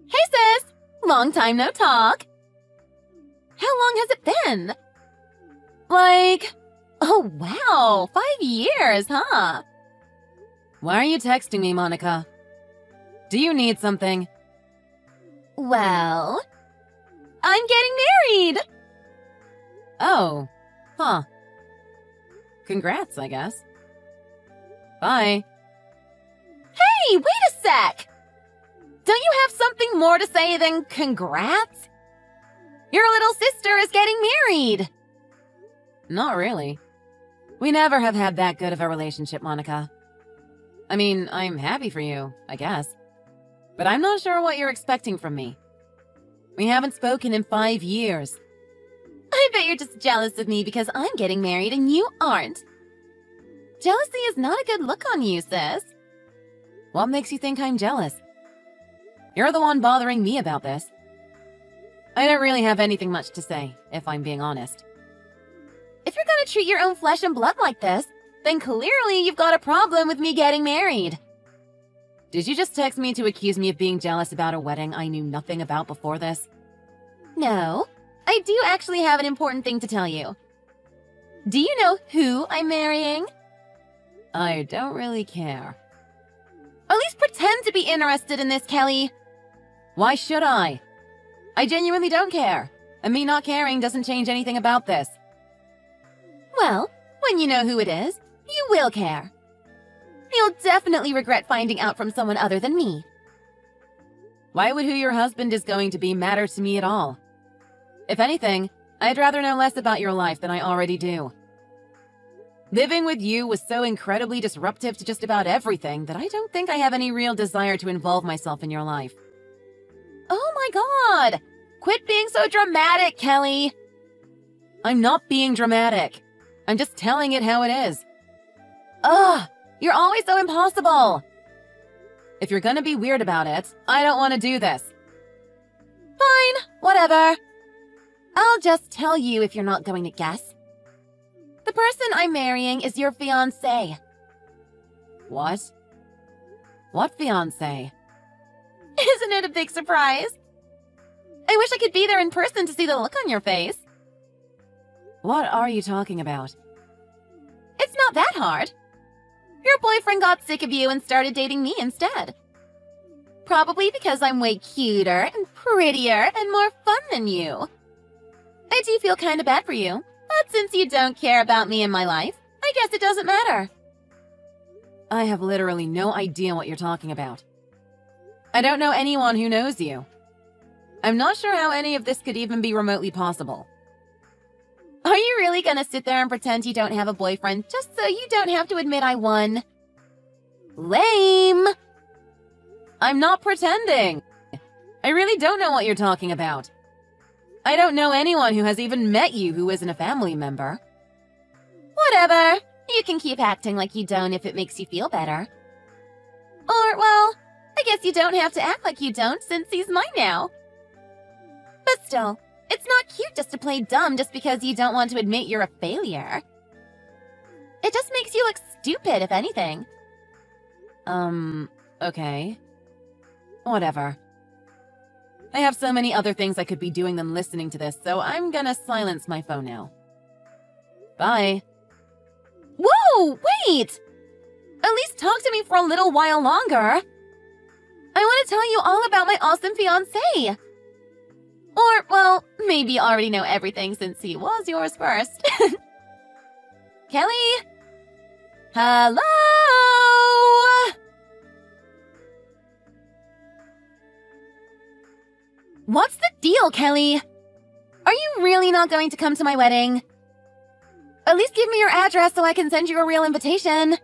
Hey sis! Long time no talk. How long has it been? Oh wow, 5 years, huh? Why are you texting me, Monica? Do you need something? Well, I'm getting married! Oh, huh. Congrats, I guess. Bye. Hey, wait a sec! Don't you have something more to say than congrats? Your little sister is getting married! Not really. We never have had that good of a relationship, Monica. I mean, I'm happy for you, I guess. But I'm not sure what you're expecting from me. We haven't spoken in 5 years. I bet you're just jealous of me because I'm getting married and you aren't. Jealousy is not a good look on you, sis. What makes you think I'm jealous? You're the one bothering me about this. I don't really have anything much to say, if I'm being honest. If you're gonna treat your own flesh and blood like this, then clearly you've got a problem with me getting married. Did you just text me to accuse me of being jealous about a wedding I knew nothing about before this? No, I do actually have an important thing to tell you. Do you know who I'm marrying? I don't really care. At least pretend to be interested in this, Kelly. Why should I? I genuinely don't care, and me not caring doesn't change anything about this. Well, when you know who it is, you will care. You'll definitely regret finding out from someone other than me. Why would who your husband is going to be matter to me at all? If anything, I'd rather know less about your life than I already do. Living with you was so incredibly disruptive to just about everything that I don't think I have any real desire to involve myself in your life. Oh my god! Quit being so dramatic, Kelly! I'm not being dramatic. I'm just telling it how it is. Ugh! You're always so impossible! If you're gonna be weird about it, I don't want to do this. Fine, whatever. I'll just tell you if you're not going to guess. The person I'm marrying is your fiancé. What? What fiancé? Isn't it a big surprise? I wish I could be there in person to see the look on your face. What are you talking about? It's not that hard. Your boyfriend got sick of you and started dating me instead. Probably because I'm way cuter and prettier and more fun than you. I do feel kind of bad for you, but since you don't care about me in my life, I guess it doesn't matter. I have literally no idea what you're talking about. I don't know anyone who knows you. I'm not sure how any of this could even be remotely possible. Are you really gonna sit there and pretend you don't have a boyfriend just so you don't have to admit I won? Lame! I'm not pretending. I really don't know what you're talking about. I don't know anyone who has even met you who isn't a family member. Whatever. You can keep acting like you don't if it makes you feel better. Or, well, I guess you don't have to act like you don't since he's mine now. But still, it's not cute just to play dumb just because you don't want to admit you're a failure. It just makes you look stupid, if anything. Okay. Whatever. I have so many other things I could be doing than listening to this, so I'm gonna silence my phone now. Bye. Whoa, wait! At least talk to me for a little while longer. I want to tell you all about my awesome fiancé. Or, well, maybe you already know everything since he was yours first. Kelly? Hello? What's the deal, Kelly? Are you really not going to come to my wedding? At least give me your address so I can send you a real invitation.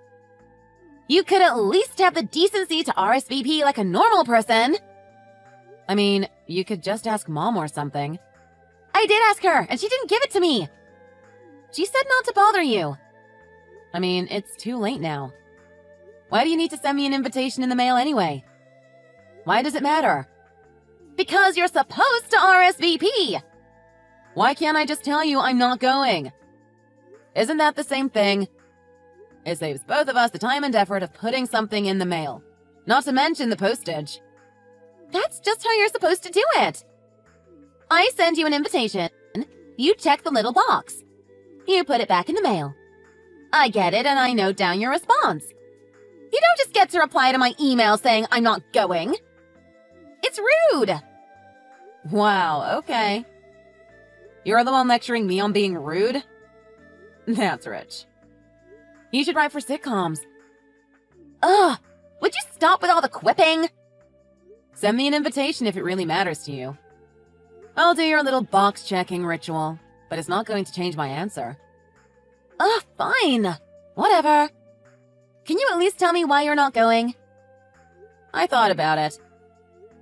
You could at least have the decency to RSVP like a normal person. I mean, you could just ask Mom or something. I did ask her, and she didn't give it to me. She said not to bother you. I mean, it's too late now. Why do you need to send me an invitation in the mail anyway? Why does it matter? Because you're supposed to RSVP. Why can't I just tell you I'm not going? Isn't that the same thing? It saves both of us the time and effort of putting something in the mail. Not to mention the postage. That's just how you're supposed to do it. I send you an invitation. You check the little box. You put it back in the mail. I get it and I note down your response. You don't just get to reply to my email saying I'm not going. It's rude. Wow, okay. You're the one lecturing me on being rude? That's rich. You should write for sitcoms. Ugh, would you stop with all the quipping? Send me an invitation if it really matters to you. I'll do your little box-checking ritual, but it's not going to change my answer. Ugh, fine. Whatever. Can you at least tell me why you're not going? I thought about it.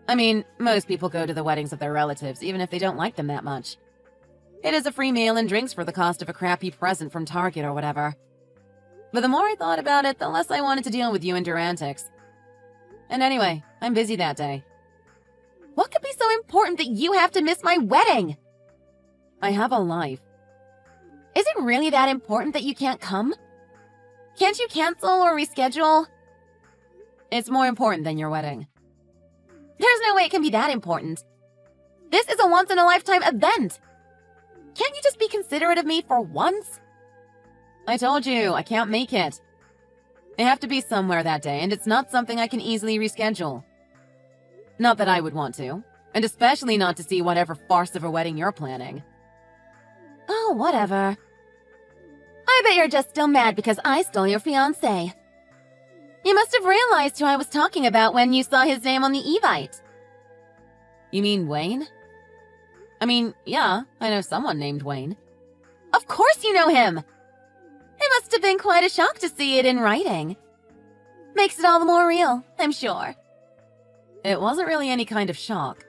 I mean, most people go to the weddings of their relatives, even if they don't like them that much. It is a free meal and drinks for the cost of a crappy present from Target or whatever. But the more I thought about it, the less I wanted to deal with you and your antics. And anyway, I'm busy that day. What could be so important that you have to miss my wedding? I have a life. Is it really that important that you can't come? Can't you cancel or reschedule? It's more important than your wedding. There's no way it can be that important. This is a once-in-a-lifetime event. Can't you just be considerate of me for once? I told you, I can't make it. I have to be somewhere that day, and it's not something I can easily reschedule. Not that I would want to, and especially not to see whatever farce of a wedding you're planning. Oh, whatever. I bet you're just still mad because I stole your fiancé. You must have realized who I was talking about when you saw his name on the Evite. You mean Wayne? I mean, yeah, I know someone named Wayne. Of course you know him! It must have been quite a shock to see it in writing. Makes it all the more real, I'm sure. It wasn't really any kind of shock.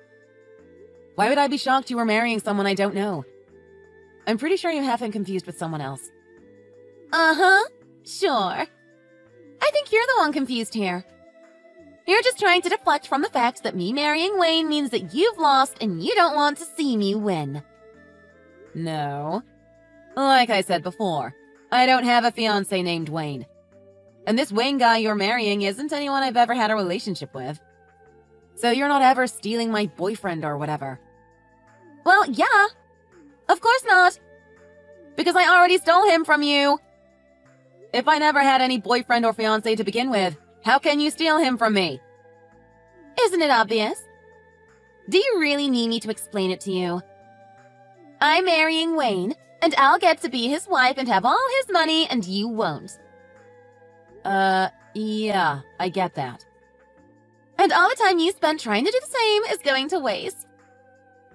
Why would I be shocked you were marrying someone I don't know? I'm pretty sure you have him confused with someone else. Uh-huh, sure. I think you're the one confused here. You're just trying to deflect from the fact that me marrying Wayne means that you've lost and you don't want to see me win. No. Like I said before, I don't have a fiancé named Wayne. And this Wayne guy you're marrying isn't anyone I've ever had a relationship with. So you're not ever stealing my boyfriend or whatever. Well, yeah. Of course not. Because I already stole him from you. If I never had any boyfriend or fiancé to begin with, how can you steal him from me? Isn't it obvious? Do you really need me to explain it to you? I'm marrying Wayne, and I'll get to be his wife and have all his money, and you won't. Yeah, I get that. And all the time you spent trying to do the same is going to waste.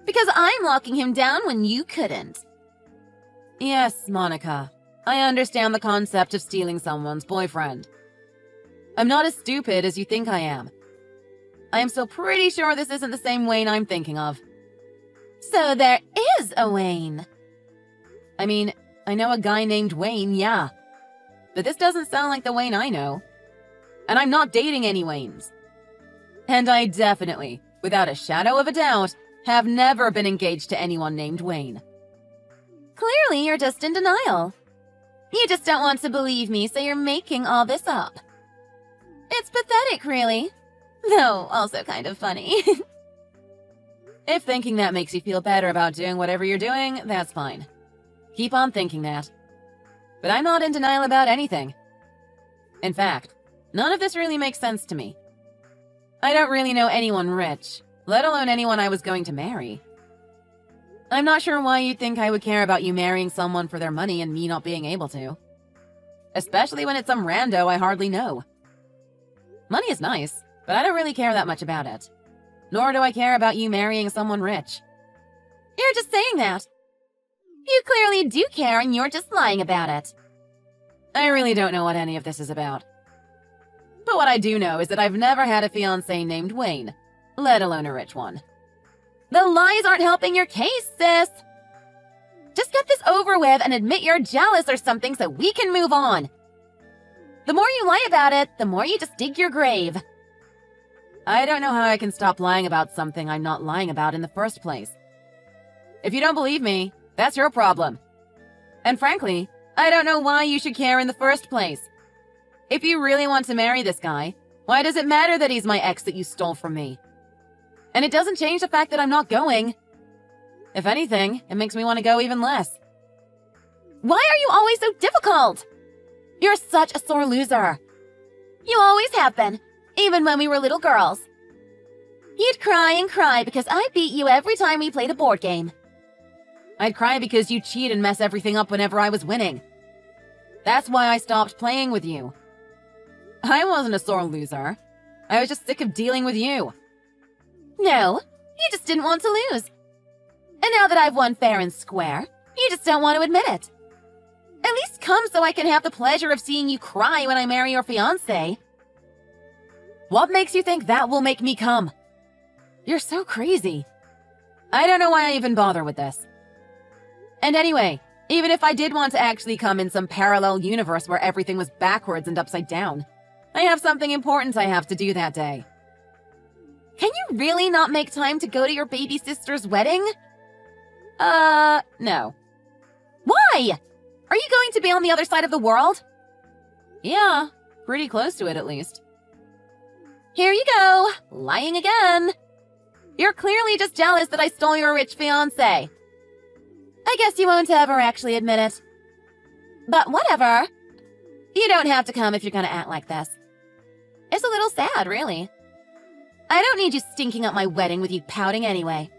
Because I'm locking him down when you couldn't. Yes, Monica. I understand the concept of stealing someone's boyfriend. I'm not as stupid as you think I am. I am still pretty sure this isn't the same Wayne I'm thinking of. So there is a Wayne. I mean, I know a guy named Wayne, yeah. But this doesn't sound like the Wayne I know. And I'm not dating any Waynes. And I definitely, without a shadow of a doubt, have never been engaged to anyone named Wayne. Clearly, you're just in denial. You just don't want to believe me, so you're making all this up. It's pathetic, really. Though also kind of funny. If thinking that makes you feel better about doing whatever you're doing, that's fine. Keep on thinking that. But I'm not in denial about anything. In fact, none of this really makes sense to me. I don't really know anyone rich, let alone anyone I was going to marry. I'm not sure why you'd think I would care about you marrying someone for their money and me not being able to. Especially when it's some rando I hardly know. Money is nice, but I don't really care that much about it. Nor do I care about you marrying someone rich. You're just saying that. You clearly do care and you're just lying about it. I really don't know what any of this is about. But what I do know is that I've never had a fiancé named Wayne, let alone a rich one. The lies aren't helping your case, sis. Just get this over with and admit you're jealous or something so we can move on. The more you lie about it, the more you just dig your grave. I don't know how I can stop lying about something I'm not lying about in the first place. If you don't believe me, that's your problem. And frankly, I don't know why you should care in the first place. If you really want to marry this guy, why does it matter that he's my ex that you stole from me? And it doesn't change the fact that I'm not going. If anything, it makes me want to go even less. Why are you always so difficult? You're such a sore loser. You always have been, even when we were little girls. You'd cry and cry because I beat you every time we played a board game. I'd cry because you cheat and mess everything up whenever I was winning. That's why I stopped playing with you. I wasn't a sore loser. I was just sick of dealing with you. No, you just didn't want to lose. And now that I've won fair and square, you just don't want to admit it. At least come so I can have the pleasure of seeing you cry when I marry your fiancé. What makes you think that will make me come? You're so crazy. I don't know why I even bother with this. And anyway, even if I did want to actually come in some parallel universe where everything was backwards and upside down, I have something important I have to do that day. Can you really not make time to go to your baby sister's wedding? No. Why? Are you going to be on the other side of the world? Yeah, pretty close to it at least. Here you go, lying again. You're clearly just jealous that I stole your rich fiancé. I guess you won't ever actually admit it. But whatever. You don't have to come if you're gonna act like this. It's a little sad, really. I don't need you stinking up my wedding with you pouting anyway.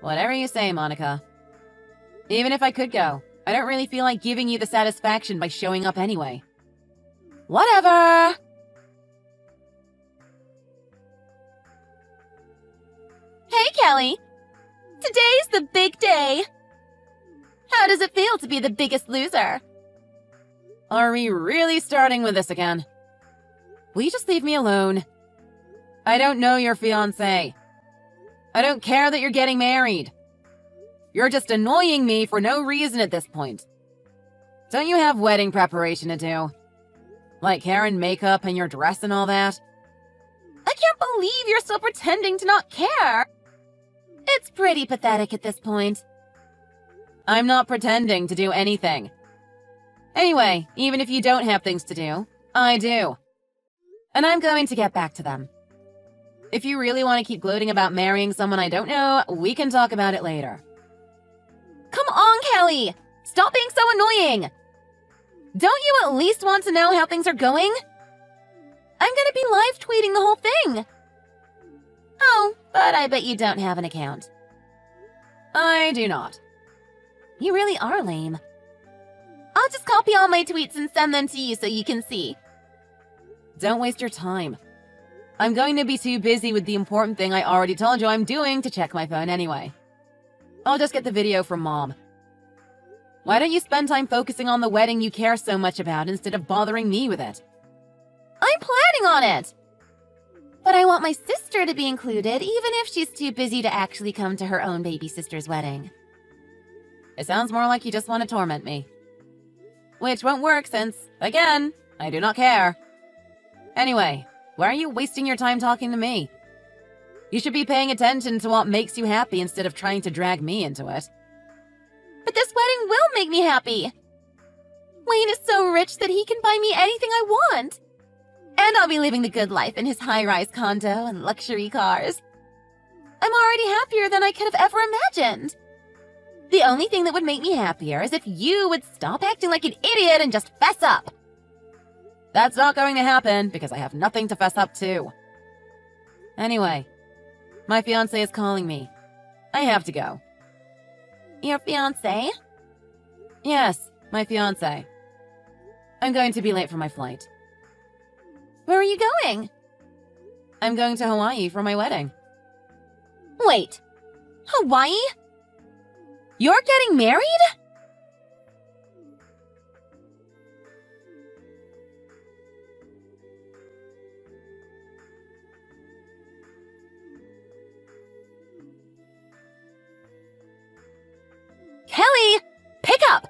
Whatever you say, Monica. Even if I could go, I don't really feel like giving you the satisfaction by showing up anyway. Whatever. Hey, Kelly. Today's the big day. How does it feel to be the biggest loser? Are we really starting with this again? Will you just leave me alone? I don't know your fiancé. I don't care that you're getting married. You're just annoying me for no reason at this point. Don't you have wedding preparation to do? Like hair and makeup and your dress and all that? I can't believe you're still pretending to not care. It's pretty pathetic at this point. I'm not pretending to do anything. Anyway, even if you don't have things to do, I do. And I'm going to get back to them. If you really want to keep gloating about marrying someone I don't know, we can talk about it later. Come on, Kelly! Stop being so annoying! Don't you at least want to know how things are going? I'm gonna be live tweeting the whole thing. Oh, but I bet you don't have an account. I do not. You really are lame. I'll just copy all my tweets and send them to you so you can see. Don't waste your time. I'm going to be too busy with the important thing I already told you I'm doing to check my phone anyway. I'll just get the video from Mom. Why don't you spend time focusing on the wedding you care so much about instead of bothering me with it? I'm planning on it! But I want my sister to be included, even if she's too busy to actually come to her own baby sister's wedding. It sounds more like you just want to torment me. Which won't work since, again, I do not care. Anyway, why are you wasting your time talking to me? You should be paying attention to what makes you happy instead of trying to drag me into it. But this wedding will make me happy! Wayne is so rich that he can buy me anything I want! And I'll be living the good life in his high-rise condo and luxury cars. I'm already happier than I could have ever imagined. The only thing that would make me happier is if you would stop acting like an idiot and just fess up. That's not going to happen because I have nothing to fess up to. Anyway, my fiancé is calling me. I have to go. Your fiancé? Yes, my fiancé. I'm going to be late for my flight. Where are you going? I'm going to Hawaii for my wedding. Wait, Hawaii? You're getting married? Kelly, pick up!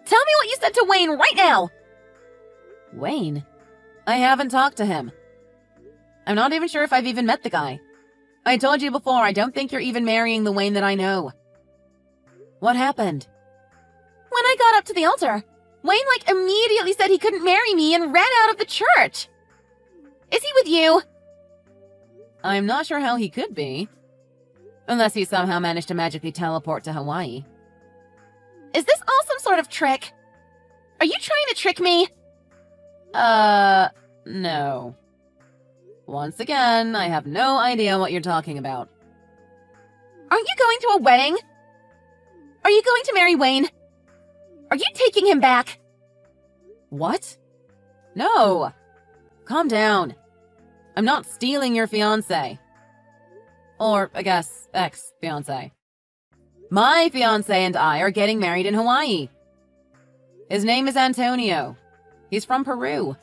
Tell me what you said to Wayne right now! Wayne? I haven't talked to him. I'm not even sure if I've even met the guy. I told you before, I don't think you're even marrying the Wayne that I know. What happened? When I got up to the altar, Wayne immediately said he couldn't marry me and ran out of the church. Is he with you? I'm not sure how he could be. Unless he somehow managed to magically teleport to Hawaii. Is this all some sort of trick? Are you trying to trick me? No. Once again, I have no idea what you're talking about. Aren't you going to a wedding? Are you going to marry Wayne? Are you taking him back? What? No! Calm down. I'm not stealing your fiancé. Or, I guess, ex-fiancé. My fiancé and I are getting married in Hawaii. His name is Antonio. He's from Peru.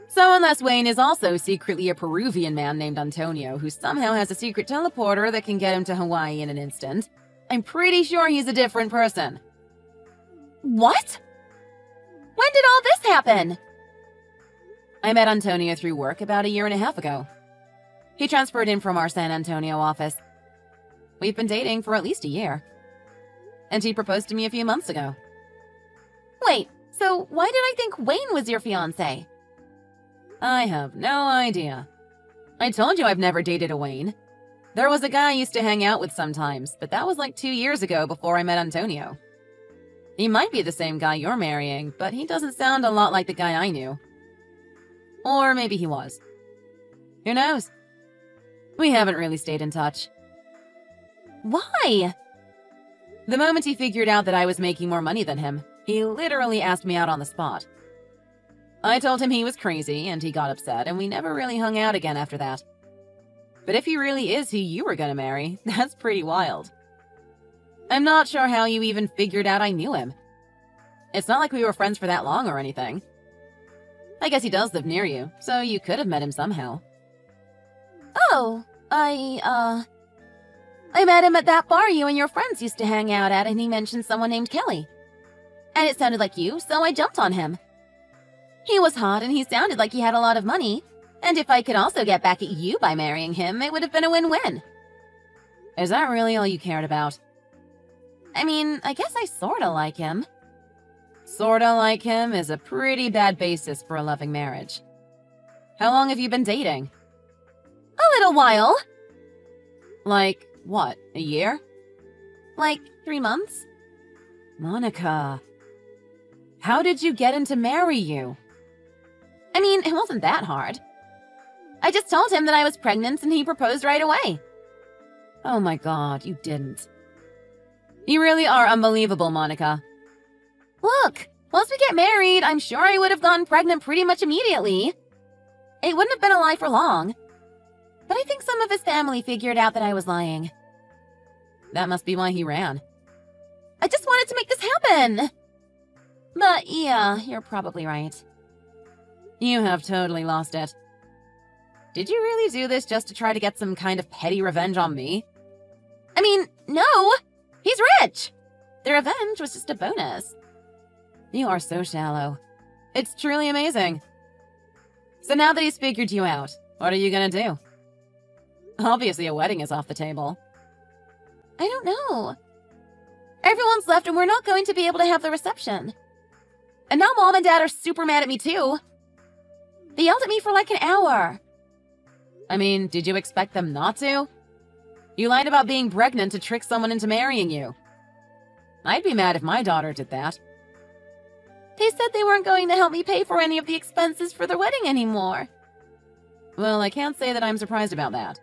So unless Wayne is also secretly a Peruvian man named Antonio who somehow has a secret teleporter that can get him to Hawaii in an instant, I'm pretty sure he's a different person. What? When did all this happen? I met Antonio through work about 1.5 years ago. He transferred in from our San Antonio office. We've been dating for at least 1 year. And he proposed to me a few months ago. Wait, so why did I think Wayne was your fiancé? I have no idea. I told you I've never dated a Wayne. There was a guy I used to hang out with sometimes, but that was like 2 years ago before I met Antonio. He might be the same guy you're marrying, but he doesn't sound a lot like the guy I knew. Or maybe he was. Who knows? We haven't really stayed in touch. Why? The moment he figured out that I was making more money than him, he literally asked me out on the spot. I told him he was crazy, and he got upset, and we never really hung out again after that. But if he really is who you were gonna marry, that's pretty wild. I'm not sure how you even figured out I knew him. It's not like we were friends for that long or anything. I guess he does live near you, so you could have met him somehow. Oh, I met him at that bar you and your friends used to hang out at, and he mentioned someone named Kelly. And it sounded like you, so I jumped on him. He was hot, and he sounded like he had a lot of money. And if I could also get back at you by marrying him, it would have been a win-win. Is that really all you cared about? I mean, I guess I sorta like him. Sorta like him is a pretty bad basis for a loving marriage. How long have you been dating? A little while. Like, what, 1 year? Like 3 months. Monica, how did you get him to marry you? I mean, it wasn't that hard. I just told him that I was pregnant and he proposed right away. Oh my god, you didn't. You really are unbelievable, Monica. Look, once we get married, I'm sure I would have gotten pregnant pretty much immediately. It wouldn't have been a lie for long. But I think some of his family figured out that I was lying. That must be why he ran. I just wanted to make this happen. But yeah, you're probably right. You have totally lost it. Did you really do this just to try to get some kind of petty revenge on me? I mean, no! He's rich! The revenge was just a bonus. You are so shallow. It's truly amazing. So now that he's figured you out, what are you gonna do? Obviously a wedding is off the table. I don't know. Everyone's left and we're not going to be able to have the reception. And now Mom and Dad are super mad at me too. They yelled at me for like an hour. I mean, did you expect them not to? You lied about being pregnant to trick someone into marrying you. I'd be mad if my daughter did that. They said they weren't going to help me pay for any of the expenses for the wedding anymore. Well, I can't say that I'm surprised about that.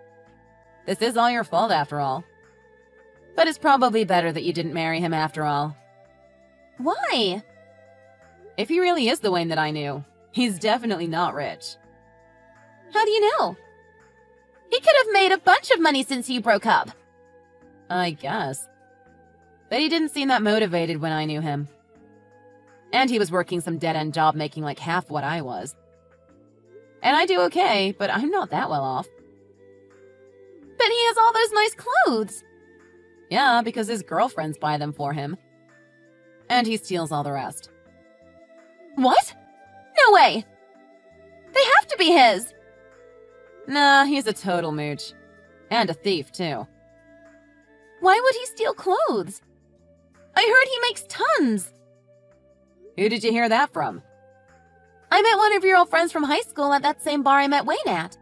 This is all your fault after all. But it's probably better that you didn't marry him after all. Why? If he really is the Wayne that I knew, he's definitely not rich. How do you know? He could have made a bunch of money since you broke up. I guess. But he didn't seem that motivated when I knew him. And he was working some dead-end job making like half what I was. And I do okay, but I'm not that well off. But he has all those nice clothes. Yeah, because his girlfriends buy them for him. And he steals all the rest. What? No way! They have to be his! Nah, he's a total mooch. And a thief, too. Why would he steal clothes? I heard he makes tons! Who did you hear that from? I met one of your old friends from high school at that same bar I met Wayne at.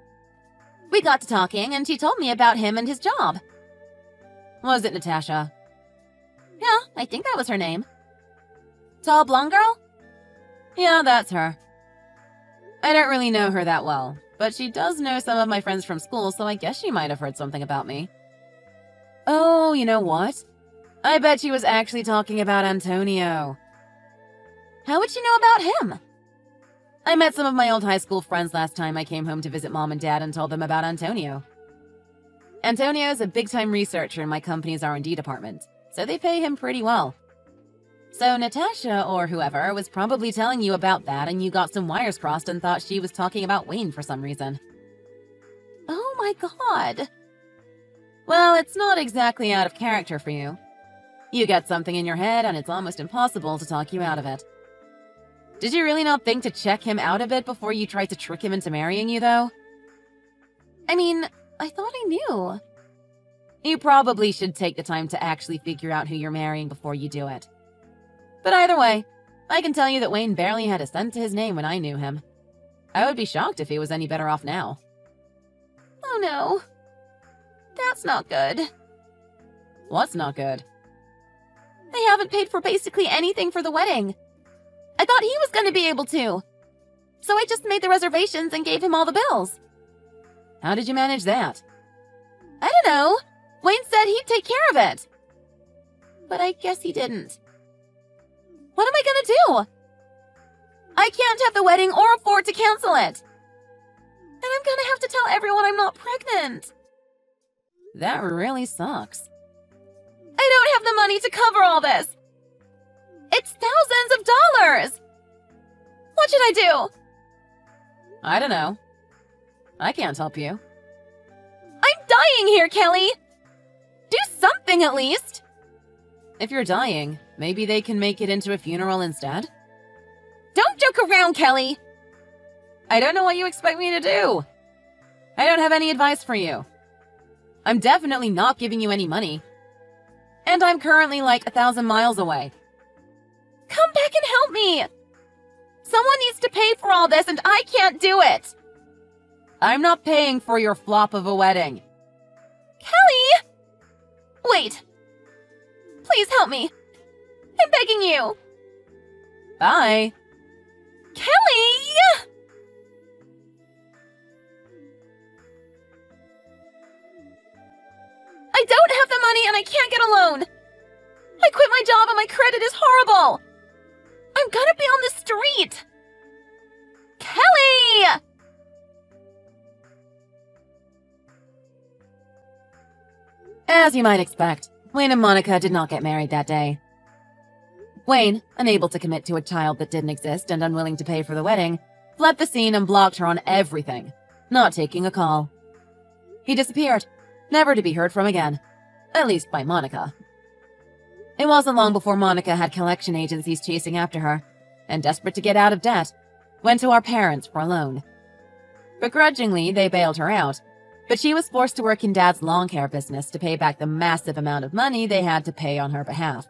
We got to talking, and she told me about him and his job. Was it Natasha? Yeah, I think that was her name. Tall blonde girl? Yeah, that's her. I don't really know her that well, but she does know some of my friends from school, so I guess she might have heard something about me. Oh, you know what? I bet she was actually talking about Antonio. How would she know about him? I met some of my old high school friends last time I came home to visit Mom and Dad and told them about Antonio. Antonio is a big-time researcher in my company's R&D department, so they pay him pretty well. So Natasha, or whoever, was probably telling you about that and you got some wires crossed and thought she was talking about Wayne for some reason. Oh my god. Well, it's not exactly out of character for you. You get something in your head and it's almost impossible to talk you out of it. Did you really not think to check him out a bit before you tried to trick him into marrying you, though? I mean, I thought I knew. You probably should take the time to actually figure out who you're marrying before you do it. But either way, I can tell you that Wayne barely had a cent to his name when I knew him. I would be shocked if he was any better off now. Oh no. That's not good. What's not good? They haven't paid for basically anything for the wedding. I thought he was going to be able to. So I just made the reservations and gave him all the bills. How did you manage that? I don't know. Wayne said he'd take care of it. But I guess he didn't. What am I going to do? I can't have the wedding or afford to cancel it. And I'm going to have to tell everyone I'm not pregnant. That really sucks. I don't have the money to cover all this. It's thousands of dollars! What should I do? I don't know. I can't help you. I'm dying here, Kelly! Do something at least! If you're dying, maybe they can make it into a funeral instead? Don't joke around, Kelly! I don't know what you expect me to do. I don't have any advice for you. I'm definitely not giving you any money. And I'm currently like 1,000 miles away. Come back and help me! Someone needs to pay for all this and I can't do it! I'm not paying for your flop of a wedding. Kelly! Wait. Please help me. I'm begging you. Bye. Kelly! I don't have the money and I can't get a loan. I quit my job and my credit is horrible. I'm gonna be on the street! Kelly! As you might expect, Wayne and Monica did not get married that day. Wayne, unable to commit to a child that didn't exist and unwilling to pay for the wedding, fled the scene and blocked her on everything, not taking a call. He disappeared, never to be heard from again, at least by Monica. It wasn't long before Monica had collection agencies chasing after her, and desperate to get out of debt, went to our parents for a loan. Begrudgingly, they bailed her out, but she was forced to work in Dad's lawn care business to pay back the massive amount of money they had to pay on her behalf.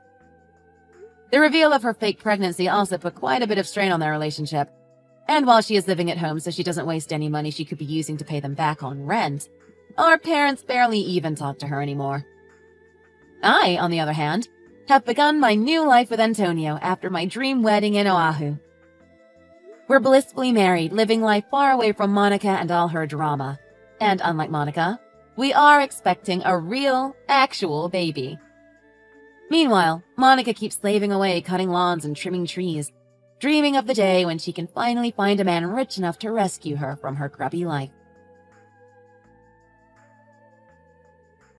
The reveal of her fake pregnancy also put quite a bit of strain on their relationship, and while she is living at home so she doesn't waste any money she could be using to pay them back on rent, our parents barely even talk to her anymore. I, on the other hand, have begun my new life with Antonio after my dream wedding in Oahu. We're blissfully married, living life far away from Monica and all her drama. And unlike Monica, we are expecting a real, actual baby. Meanwhile, Monica keeps slaving away cutting lawns and trimming trees, dreaming of the day when she can finally find a man rich enough to rescue her from her grubby life.